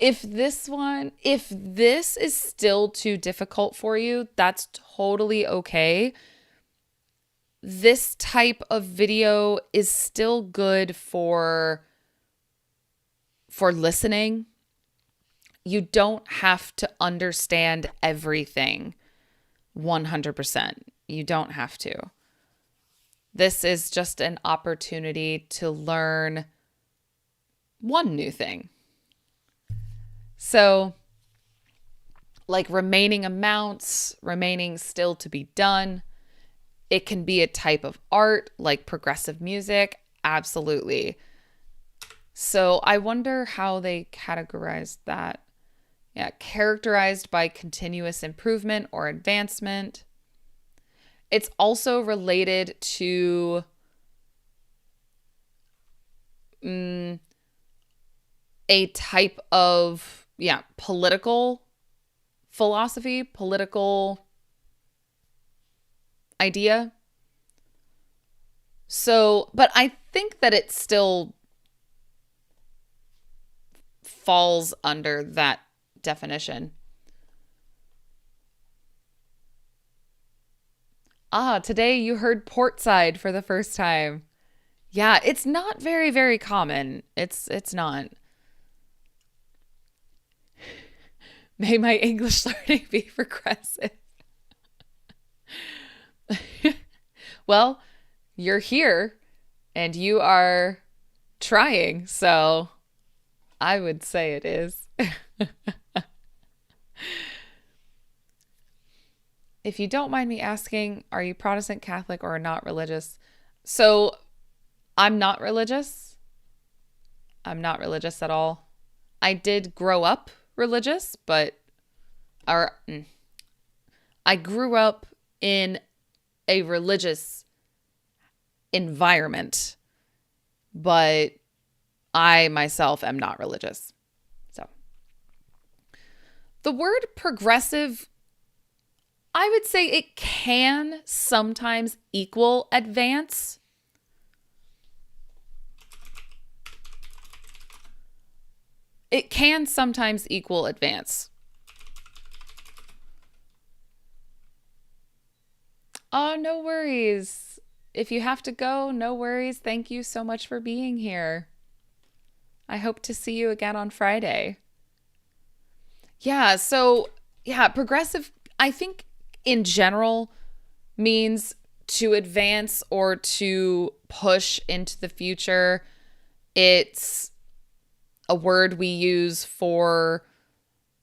If this is still too difficult for you, that's totally okay. This type of video is still good for listening. You don't have to understand everything 100%. You don't have to. This is just an opportunity to learn one new thing. So, like remaining amounts, remaining still to be done. It can be a type of art, like progressive music. Absolutely. So I wonder how they categorize that. Yeah, characterized by continuous improvement or advancement. It's also related to a type of, political philosophy, political idea. So, but I think that it still falls under that definition. Today you heard portside for the first time. Yeah, it's not very, very common. It's not. May my English learning be progressive. Well, you're here and you are trying, so I would say it is. If you don't mind me asking, are you Protestant, Catholic, or not religious? So I'm not religious. I'm not religious at all. I did grow up religious, but I grew up in a religious environment, but I myself am not religious. So the word progressive, I would say it can sometimes equal advance. It can sometimes equal advance. Oh, no worries. If you have to go, no worries. Thank you so much for being here. I hope to see you again on Friday. Yeah, progressive, I think in general means to advance or to push into the future. It's a word we use for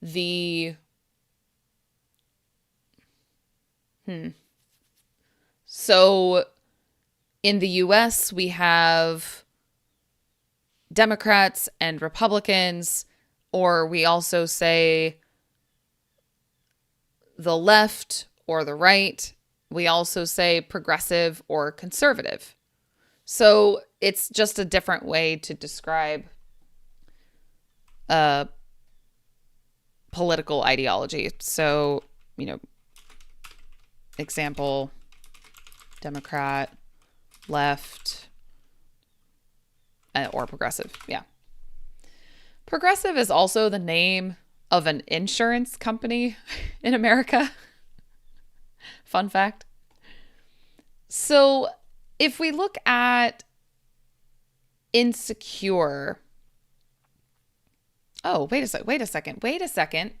the So in the US, we have Democrats and Republicans, or we also say the left or the right. We also say progressive or conservative. So it's just a different way to describe a political ideology. So, example, Democrat, left, or progressive. Yeah. Progressive is also the name of an insurance company in America. Fun fact. So if we look at insecure. Oh, wait a second. Wait a second.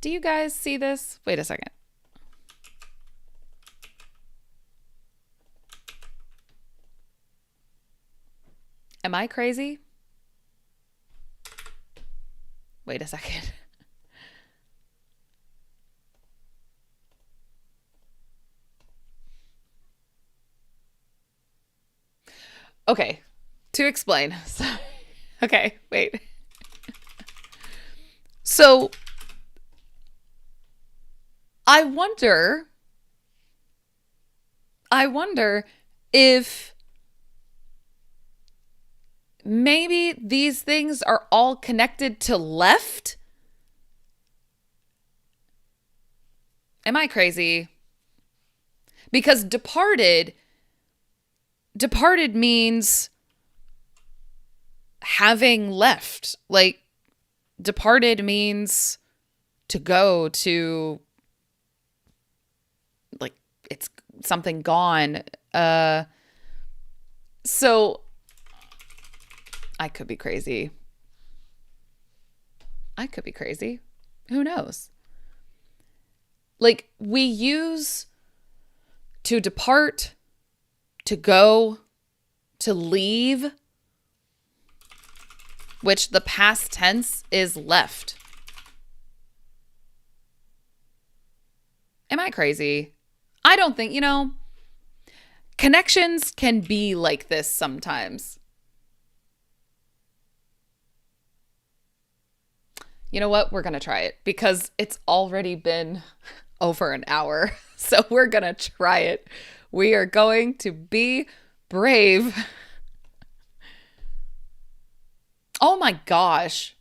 Do you guys see this? Wait a second. Am I crazy? Wait a second. Okay, to explain. Okay, wait. So I wonder if maybe these things are all connected to left. Am I crazy? Because departed means having left. Like, departed means to go to, like, it's something gone. So I could be crazy. Who knows? Like, we use to depart, to go, to leave, which the past tense is left. Am I crazy? I don't think, connections can be like this sometimes. You know what? We're going to try it because it's already been over an hour. So we're going to try it. We are going to be brave. Oh my gosh.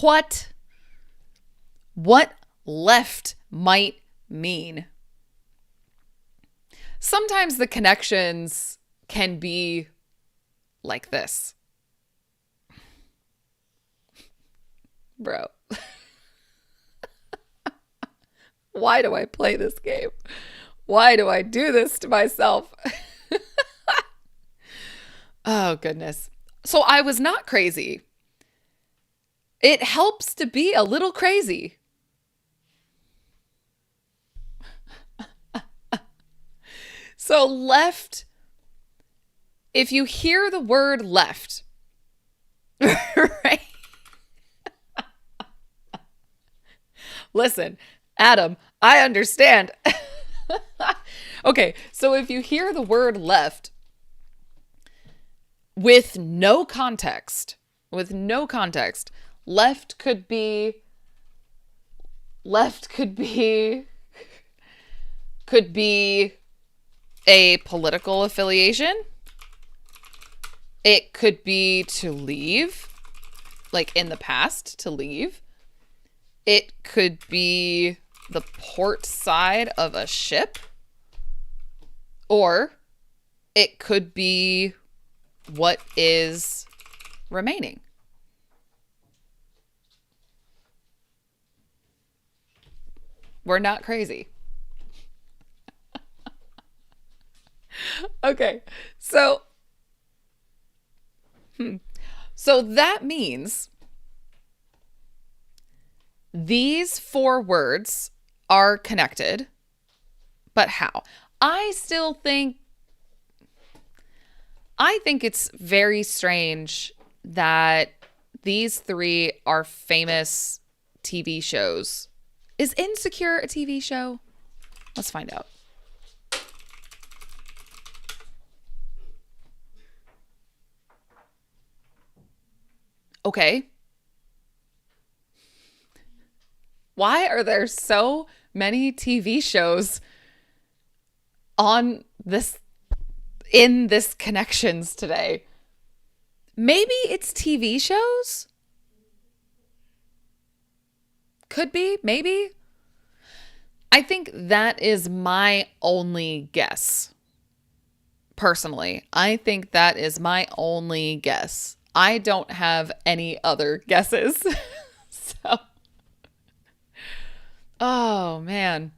What left might mean? Sometimes the connections can be like this. Bro. Why do I play this game? Why do I do this to myself? Oh, goodness. So I was not crazy. It helps to be a little crazy. So left, if you hear the word left, right? Listen, Adam, I understand. Okay, so if you hear the word left, with no context. With no context. Left could be left could be a political affiliation. It could be to leave, like in the past, to leave. It could be the port side of a ship. Or it could be what is remaining. We're not crazy. Okay. So that means these four words are connected, but how? I think it's very strange that these three are famous TV shows. Is Insecure a TV show? Let's find out. Okay. Why are there so many TV shows on this in this connections today? Maybe it's TV shows? Could be, maybe. I think that is my only guess. Personally, I think that is my only guess. I don't have any other guesses. So, oh man.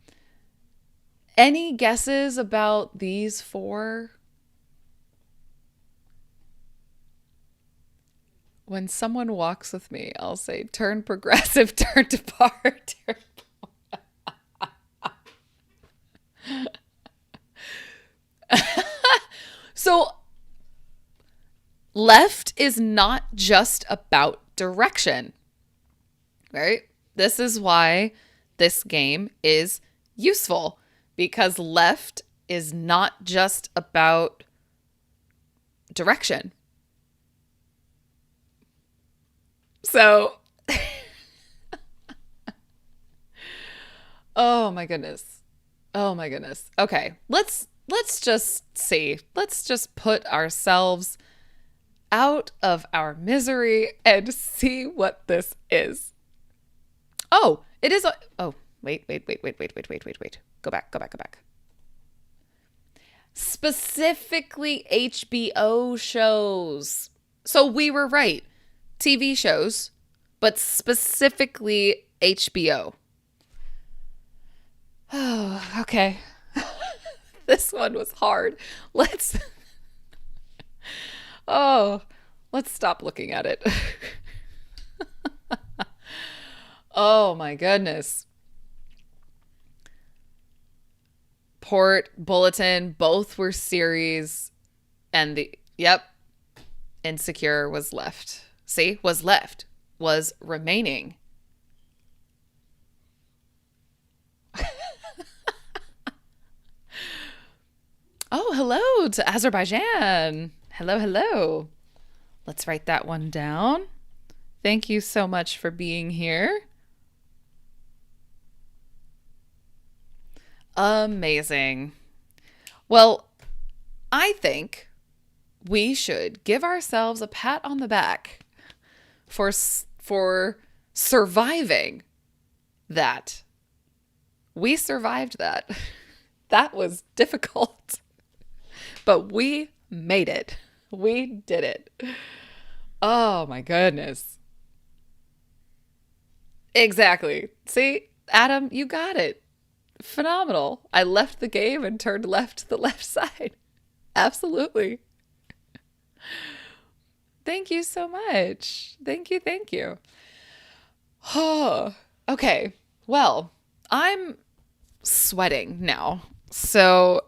Any guesses about these four? When someone walks with me, I'll say, turn progressive, turn to bar, turn. So, left is not just about direction, right? This is why this game is useful, because left is not just about direction. So, oh my goodness. Oh my goodness. Okay, let's just see. Let's just put ourselves out of our misery and see what this is. Oh, it is oh, wait. Go back. Specifically HBO shows. So we were right. TV shows, but specifically HBO. Oh, okay. This one was hard. Let's stop looking at it. Oh my goodness. Port, Bulletin, both were series, and Insecure was left. See, was remaining. Oh, hello to Azerbaijan. Hello. Let's write that one down. Thank you so much for being here. Amazing. Well, I think we should give ourselves a pat on the back for surviving that. We survived that. That was difficult. But we made it. We did it. Oh my goodness. Exactly. See, Adam, you got it. Phenomenal. I left the game and turned left to the left side. Absolutely. Thank you so much. Thank you. Oh, okay. Well, I'm sweating now. So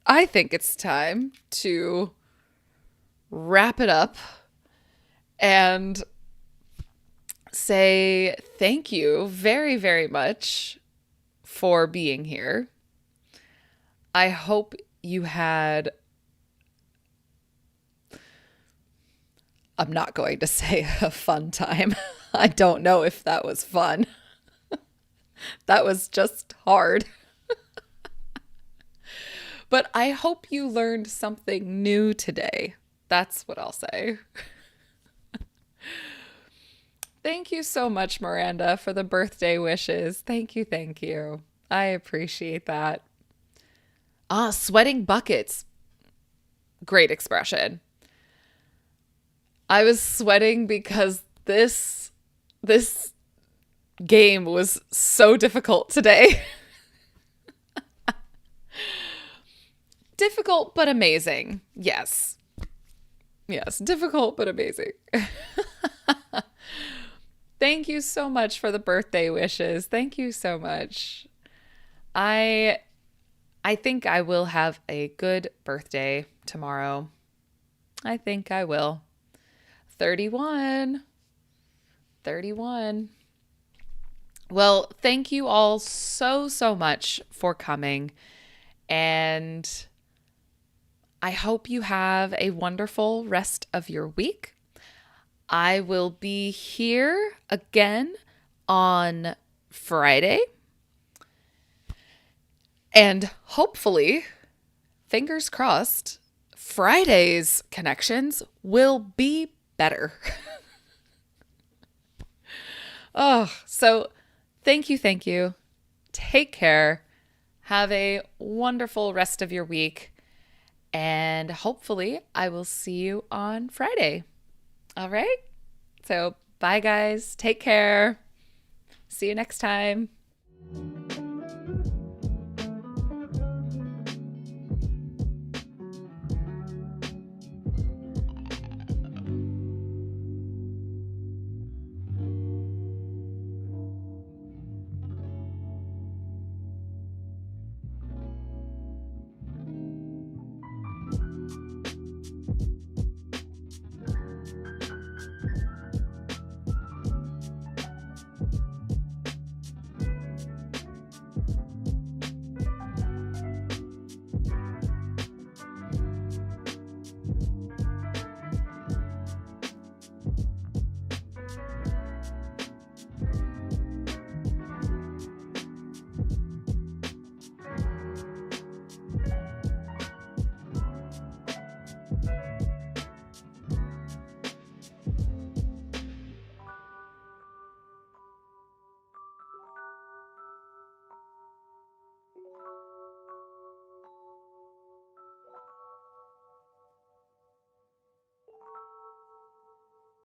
I think it's time to wrap it up and say thank you very, very much for being here. I hope you had I'm not going to say a fun time. I don't know if that was fun. That was just hard. But I hope you learned something new today. That's what I'll say. Thank you so much, Miranda, for the birthday wishes. Thank you, thank you. I appreciate that. Ah, sweating buckets. Great expression. I was sweating because this game was so difficult today. Difficult but amazing. Yes. Yes, difficult but amazing. Thank you so much for the birthday wishes. Thank you so much. I I think I will have a good birthday tomorrow. I think I will. 31. 31. Well, thank you all so, so much for coming. And I hope you have a wonderful rest of your week. I will be here again on Friday. And hopefully, fingers crossed, Friday's connections will be better. Oh, so thank you, thank you. Take care. Have a wonderful rest of your week. And hopefully, I will see you on Friday. All right? So, bye, guys. Take care. See you next time.